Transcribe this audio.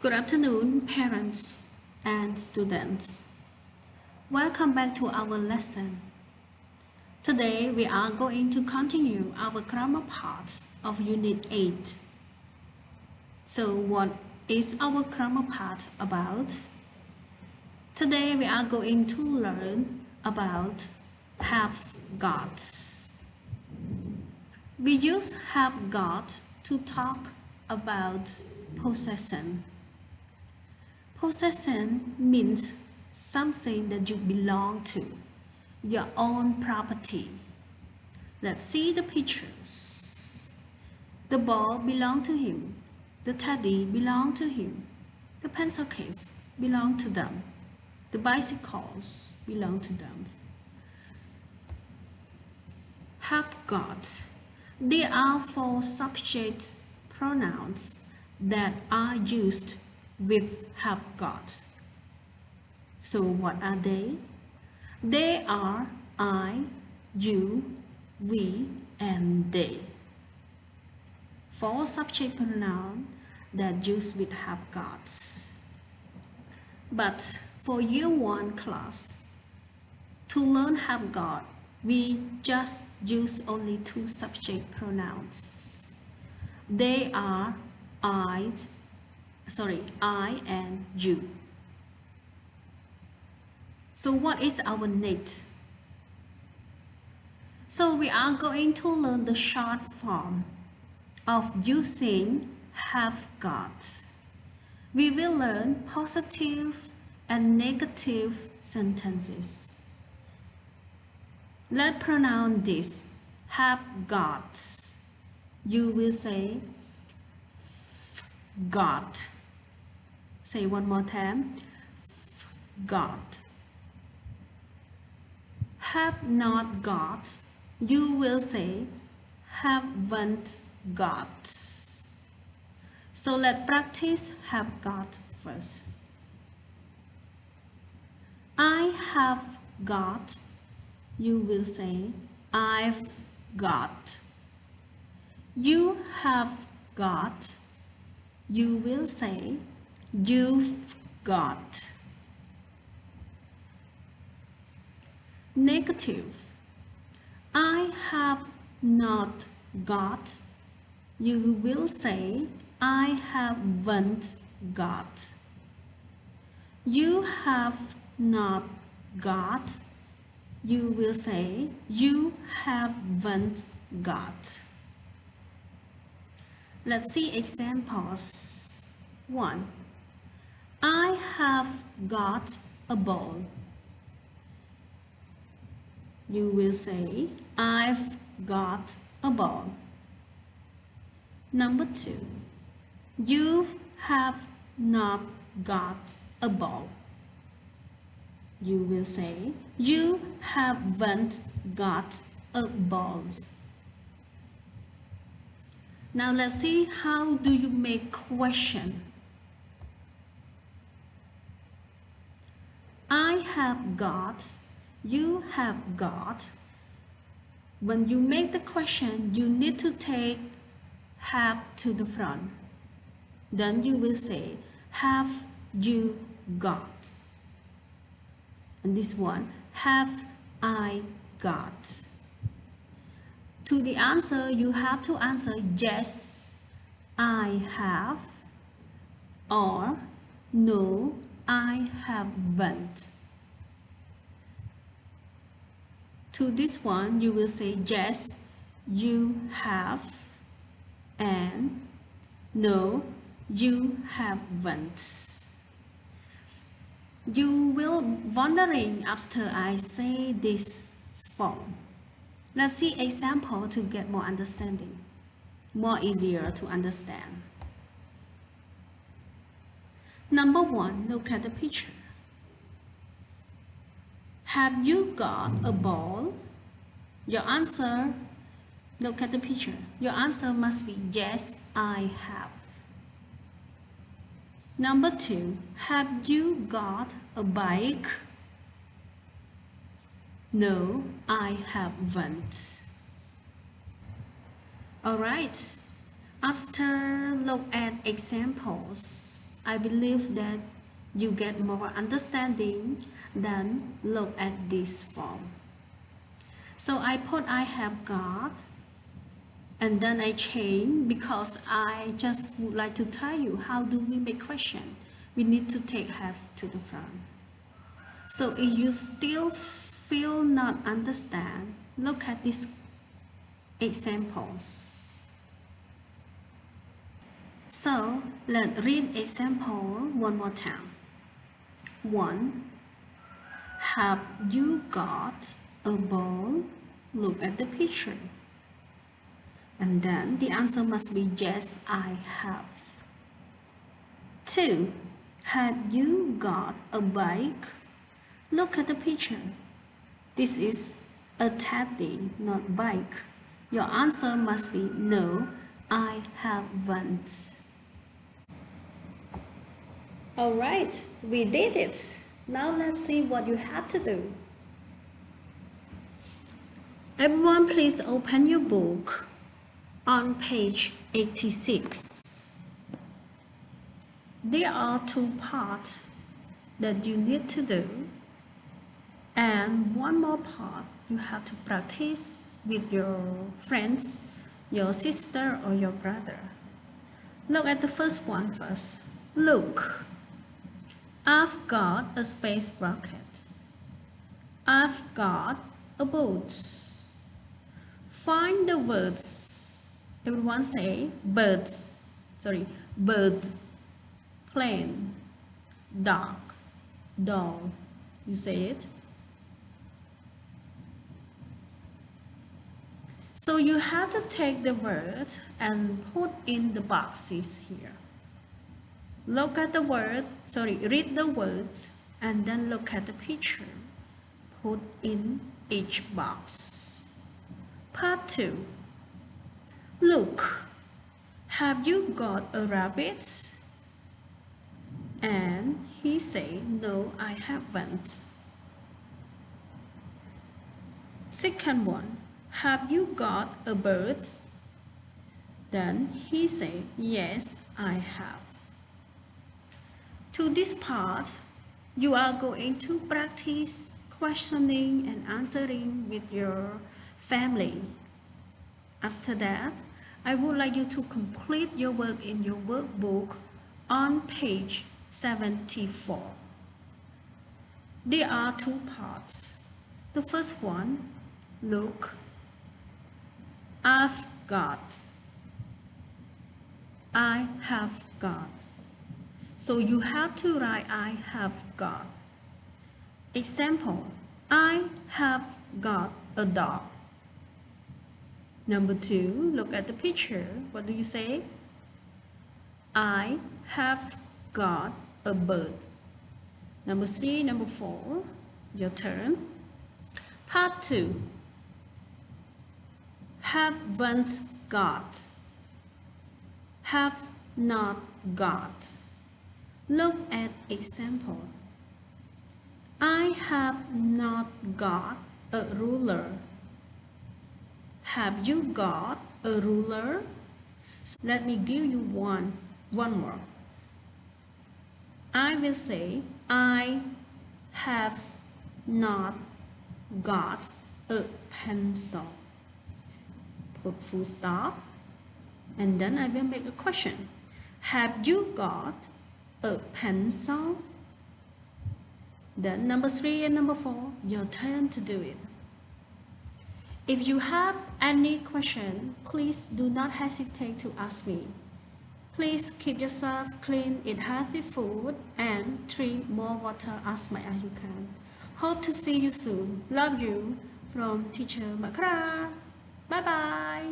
Good afternoon, parents and students. Welcome back to our lesson. Today we are going to continue our grammar part of Unit 8. So what is our grammar part about? Today we are going to learn about have got. We use have got to talk about possession. Possession means something that you belong to, your own property. Let's see the pictures. The ball belonged to him. The teddy belonged to him. The pencil case belonged to them. The bicycles belong to them. Have got. There are 4 subject pronouns that are used with have got. So what are they? They are I, you, we, and they. 4 subject pronouns that use with have got. But for year 1 class, to learn have got, we just use only 2 subject pronouns. They are I and you. So what is our next? So we are going to learn the short form of using have got. We will learn positive and negative sentences. Let's pronounce this. Have got. You will say got. Say one more time. Got. Have not got. You will say haven't got. So let's practice have got first. I have got. You will say I've got. You have got. You will say you've got. Negative. I have not got. You will say I haven't got. You have not got. You will say you haven't got. Let's see examples. 1. I have got a ball. You will say I've got a ball. Number 2. You have not got a ball. You will say you haven't got a ball. Now let's see how do you make question. I have got. You have got. When you make the question, you need to take have to the front. Then you will say have you got. And this one, have I got. To the answer, you have to answer yes, I have, or no, I haven't. To this one, you will say yes, you have, and no, you haven't. You will wondering after I say this form. Let's see example to get more understanding, more easier to understand. Number 1, look at the picture. Have you got a ball? Your answer, look at the picture. Your answer must be yes, I have. Number 2, have you got a bike? No, I haven't. Alright, after look at examples, I believe that you get more understanding than look at this form. So I put I have got, and then I change because I just would like to tell you how do we make question. We need to take have to the front. So if you still feel not understand, look at these examples. So let's read example one more time. 1. Have you got a ball? Look at the picture. And then the answer must be yes, I have. 2. Have you got a bike? Look at the picture. This is a teddy, not bike. Your answer must be no, I haven't. Alright, we did it. Now let's see what you have to do. Everyone please open your book on page 86. There are 2 parts that you need to do, and one more part you have to practice with your friends, your sister or your brother. Look at the first one first. Look, I've got a space rocket. I've got a boat. Find the words. Everyone say birds. Bird, plane, dog, doll. You say it. So you have to take the word and put in the boxes here. Look at the word, read the words and then look at the picture. Put in each box. Part 2. Look, have you got a rabbit? And he said, no, I haven't. Second one, have you got a bird? Then he said, yes, I have. To this part, you are going to practice questioning and answering with your family. After that, I would like you to complete your work in your workbook on page 74. There are 2 parts. The first one, look, I've got, I have got. So you have to write I have got. Example, I have got a dog. Number 2, look at the picture. What do you say? I have got a bird. Number 3, number 4, your turn. Part 2, haven't got, have not got. Look at example. I have not got a ruler. Have you got a ruler? So let me give you one more. I will say, I have not got a pencil. Put full stop. And then I will make a question. Have you got a pencil? Then number 3 and number 4, your turn to do it. If you have any question, please do not hesitate to ask me. Please keep yourself clean, eat healthy food, and drink more water as much as you can. Hope to see you soon. Love you from teacher Makara. Bye bye.